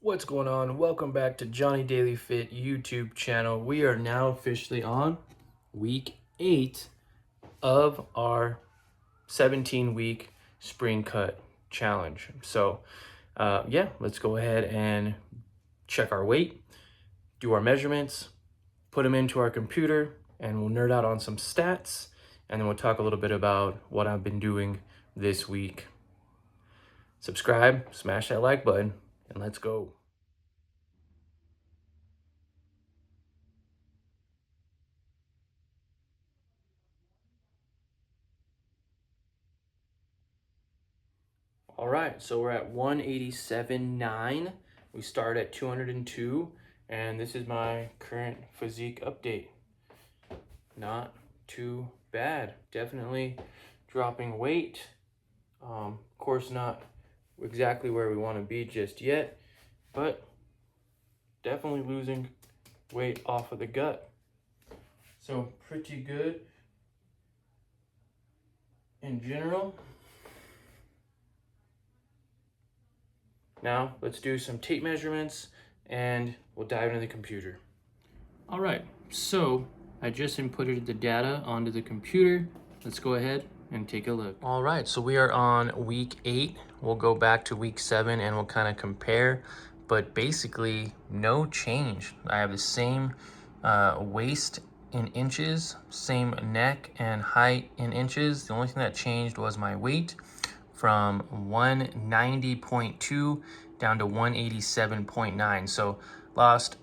What's going on? Welcome back to Johnny Daily Fit YouTube channel. We are now officially on week 8 of our 17-week spring cut challenge. So yeah, let's go ahead and check our weight, do our measurements, put them into our computer, and we'll nerd out on some stats, and then we'll talk a little bit about what I've been doing this week. Subscribe, smash that like button, and let's go. All right, so we're at 187.9. We start at 202, and this is my current physique update. Not too bad. Definitely dropping weight. Of course, not exactly where we want to be just yet, but definitely losing weight off of the gut. So pretty good in general. Now let's do some tape measurements and we'll dive into the computer. All right, so I just inputted the data onto the computer. Let's go ahead and take a look. All right, so we are on week 8. We'll go back to week 7 and we'll kind of compare, but basically no change. I have the same waist in inches, same neck and height in inches. The only thing that changed was my weight from 190.2 down to 187.9. So lost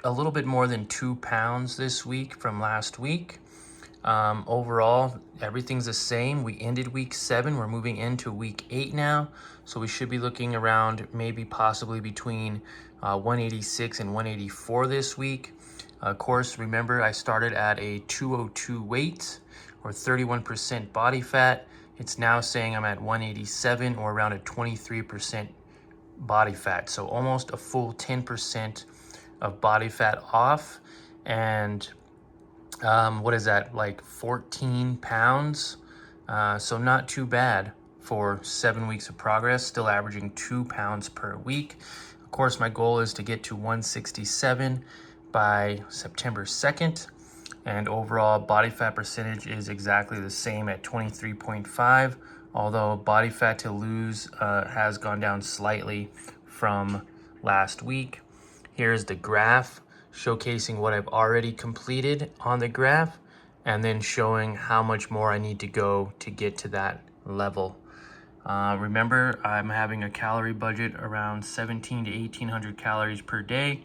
a little bit more than 2 pounds this week from last week. Overall, everything's the same. We ended week 7. We're moving into week 8 now. So we should be looking around maybe possibly between 186 and 184 this week. Of course, remember I started at a 202 weight or 31% body fat. It's now saying I'm at 187 or around a 23% body fat. So almost a full 10% of body fat off. And what is that, like 14 pounds? So not too bad for 7 weeks of progress, still averaging 2 pounds per week. Of course, my goal is to get to 167 by September 2nd. And overall body fat percentage is exactly the same at 23.5, although body fat to lose has gone down slightly from last week. Here's the graph showcasing what I've already completed on the graph and then showing how much more I need to go to get to that level. Remember, I'm having a calorie budget around 17 to 1800 calories per day.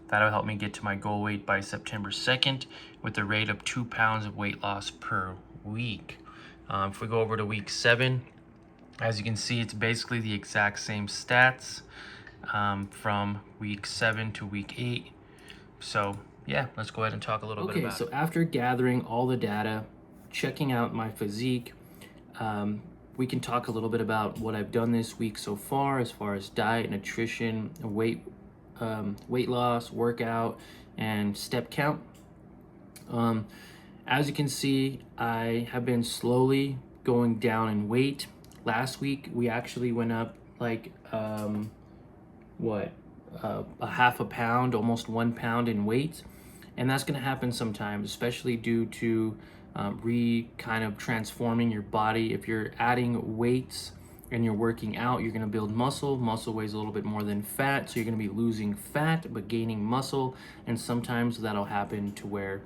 That'll help me get to my goal weight by September 2nd with a rate of 2 pounds of weight loss per week. If we go over to week 7, as you can see, it's basically the exact same stats from week 7 to week 8. So yeah, let's go ahead and talk a little bit about it. Okay, so after gathering all the data, checking out my physique, we can talk a little bit about what I've done this week so far as diet, nutrition, weight loss, workout, and step count. As you can see, I have been slowly going down in weight. Last week, we actually went up like, a half a pound, almost 1 pound in weight. And that's gonna happen sometimes, especially due to kind of transforming your body. If you're adding weights and you're working out, you're gonna build muscle. Muscle weighs a little bit more than fat, so you're gonna be losing fat but gaining muscle. And sometimes that'll happen to where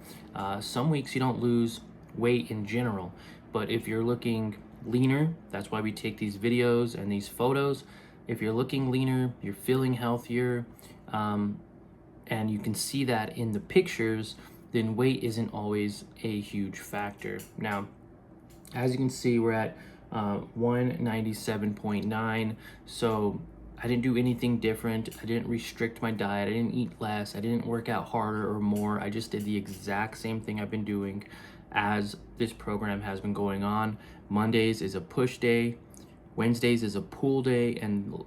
some weeks you don't lose weight in general. But if you're looking leaner, that's why we take these videos and these photos. If you're looking leaner, you're feeling healthier, and you can see that in the pictures, then weight isn't always a huge factor. Now, as you can see, we're at 197.9. So I didn't do anything different. I didn't restrict my diet. I didn't eat less. I didn't work out harder or more. I just did the exact same thing I've been doing as this program has been going on. Mondays is a push day. Wednesdays is a pull day, and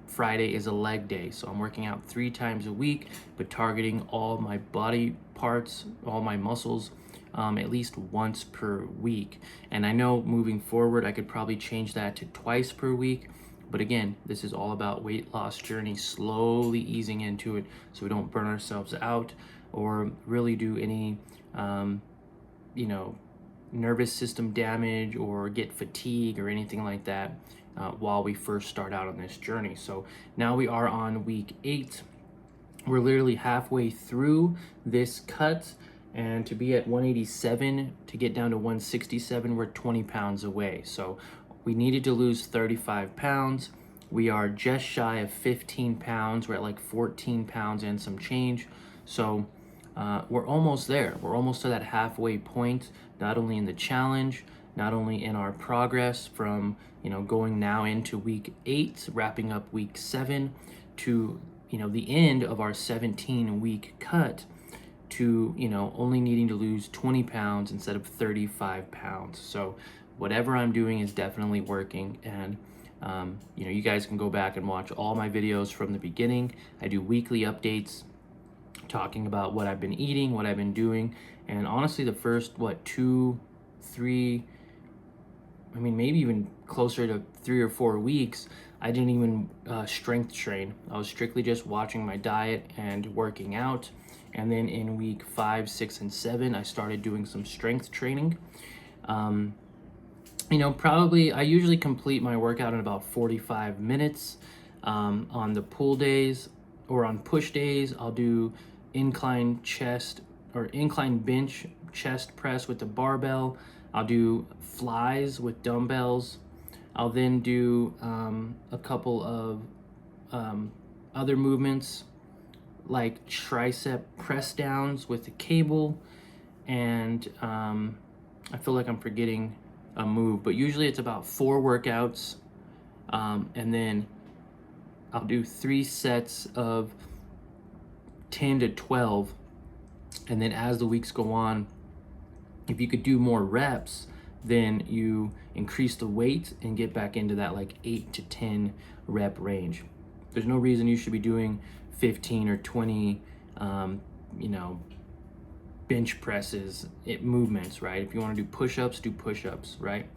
Friday is a leg day. So I'm working out 3 times a week, but targeting all my body parts, all my muscles, at least once per week. And I know moving forward, I could probably change that to twice per week, But again, this is all about weight loss journey, slowly easing into it so we don't burn ourselves out or really do any, you know, nervous system damage or get fatigue or anything like that while we first start out on this journey. So now we are on week 8. We're literally halfway through this cut, and to be at 187 to get down to 167, we're 20 pounds away. So we needed to lose 35 pounds. We are just shy of 15 pounds. We're at like 14 pounds and some change. So we're almost there. We're almost to that halfway point, not only in the challenge, not only in our progress from, you know, going now into week 8, wrapping up week 7 to, you know, the end of our 17-week cut to, you know, only needing to lose 20 pounds instead of 35 pounds. So whatever I'm doing is definitely working. And, you know, you guys can go back and watch all my videos from the beginning. I do weekly updates talking about what I've been eating, what I've been doing. And honestly, the first, 2, 3, I mean, maybe even closer to 3 or 4 weeks, I didn't even strength train. I was strictly just watching my diet and working out. And then in week 5, 6, and 7, I started doing some strength training. You know, probably I usually complete my workout in about 45 minutes. On the pull days or on push days, I'll do incline chest or incline bench chest press with the barbell. I'll do flies with dumbbells. I'll then do a couple of other movements like tricep press downs with the cable, and I feel like I'm forgetting a move, but usually it's about 4 workouts, and then I'll do 3 sets of 10 to 12, and then as the weeks go on, if you could do more reps, then you increase the weight and get back into that like 8 to 10 rep range. There's no reason you should be doing 15 or 20, you know, bench presses, movements, right? If you want to do push-ups, do push-ups, right?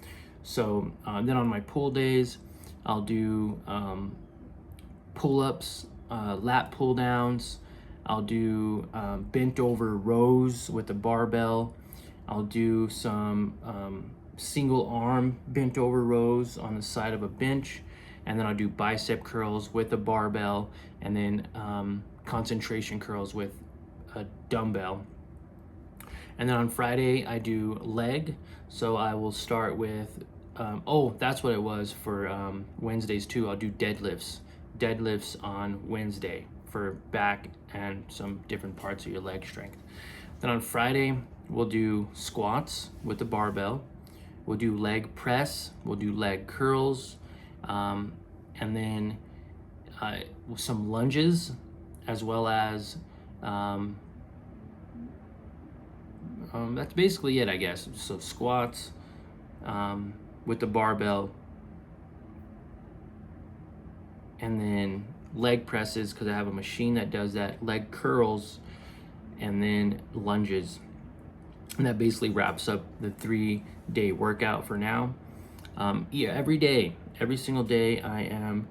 So then on my pull days, I'll do pull-ups, lat pull-downs. I'll do bent over rows with the barbell. I'll do some single arm bent over rows on the side of a bench, and then I'll do bicep curls with a barbell, and then concentration curls with a dumbbell. And then on Friday I do leg, so I will start with oh, that's what it was for Wednesdays too. I'll do deadlifts on Wednesday for back and some different parts of your leg strength. Then on Friday we'll do squats with the barbell. We'll do leg press, we'll do leg curls, and then some lunges, as well as that's basically it, I guess. So squats with the barbell, and then leg presses because I have a machine that does that, leg curls, and then lunges. And that basically wraps up the 3-day workout for now. Yeah, every single day I am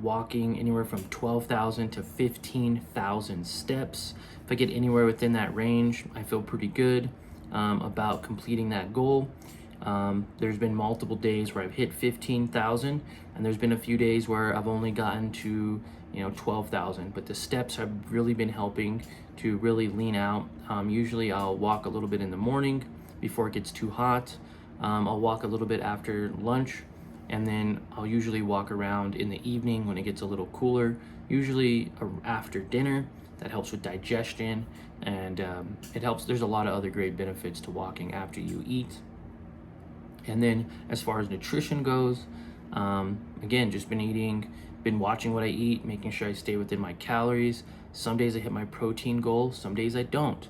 walking anywhere from 12,000 to 15,000 steps. If I get anywhere within that range, I feel pretty good about completing that goal. There's been multiple days where I've hit 15,000, and there's been a few days where I've only gotten to 12,000, but the steps have really been helping to really lean out. Usually I'll walk a little bit in the morning before it gets too hot. I'll walk a little bit after lunch, and then I'll usually walk around in the evening when it gets a little cooler, usually after dinner. That helps with digestion, and it helps. There's a lot of other great benefits to walking after you eat. And then as far as nutrition goes, again, just been watching what I eat, making sure I stay within my calories. Some days I hit my protein goal, some days I don't.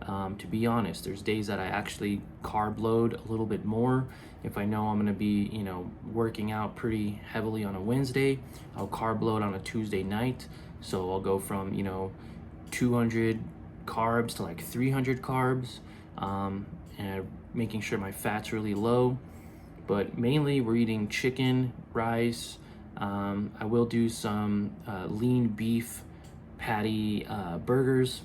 To be honest, there's days that I actually carb load a little bit more. If I know I'm gonna be, working out pretty heavily on a Wednesday, I'll carb load on a Tuesday night. So I'll go from, 200 carbs to like 300 carbs, and making sure my fat's really low. But mainly we're eating chicken, rice, I will do some lean beef patty burgers.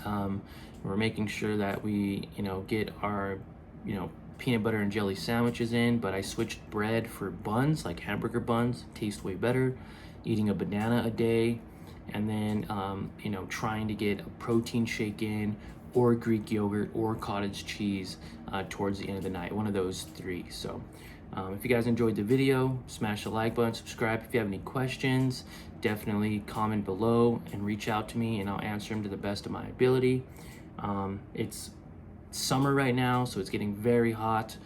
We're making sure that we, get our, peanut butter and jelly sandwiches in, but I switched bread for buns, like hamburger buns, taste way better. Eating a banana a day, and then, trying to get a protein shake in, or Greek yogurt, or cottage cheese towards the end of the night, one of those three. So if you guys enjoyed the video, smash the like button, subscribe. If you have any questions, definitely comment below and reach out to me, and I'll answer them to the best of my ability. It's summer right now, so it's getting very hot.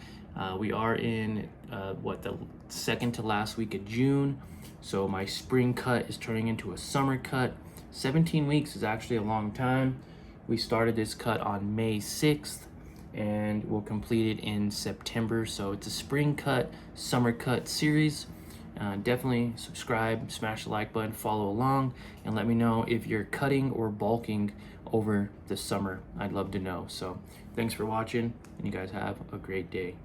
We are in the second to last week of June, so my spring cut is turning into a summer cut. 17 weeks is actually a long time. We started this cut on May 6th and we'll complete it in September. So it's a spring cut, summer cut series. Definitely subscribe, smash the like button, follow along, and let me know if you're cutting or bulking over the summer. I'd love to know. So thanks for watching, and you guys have a great day.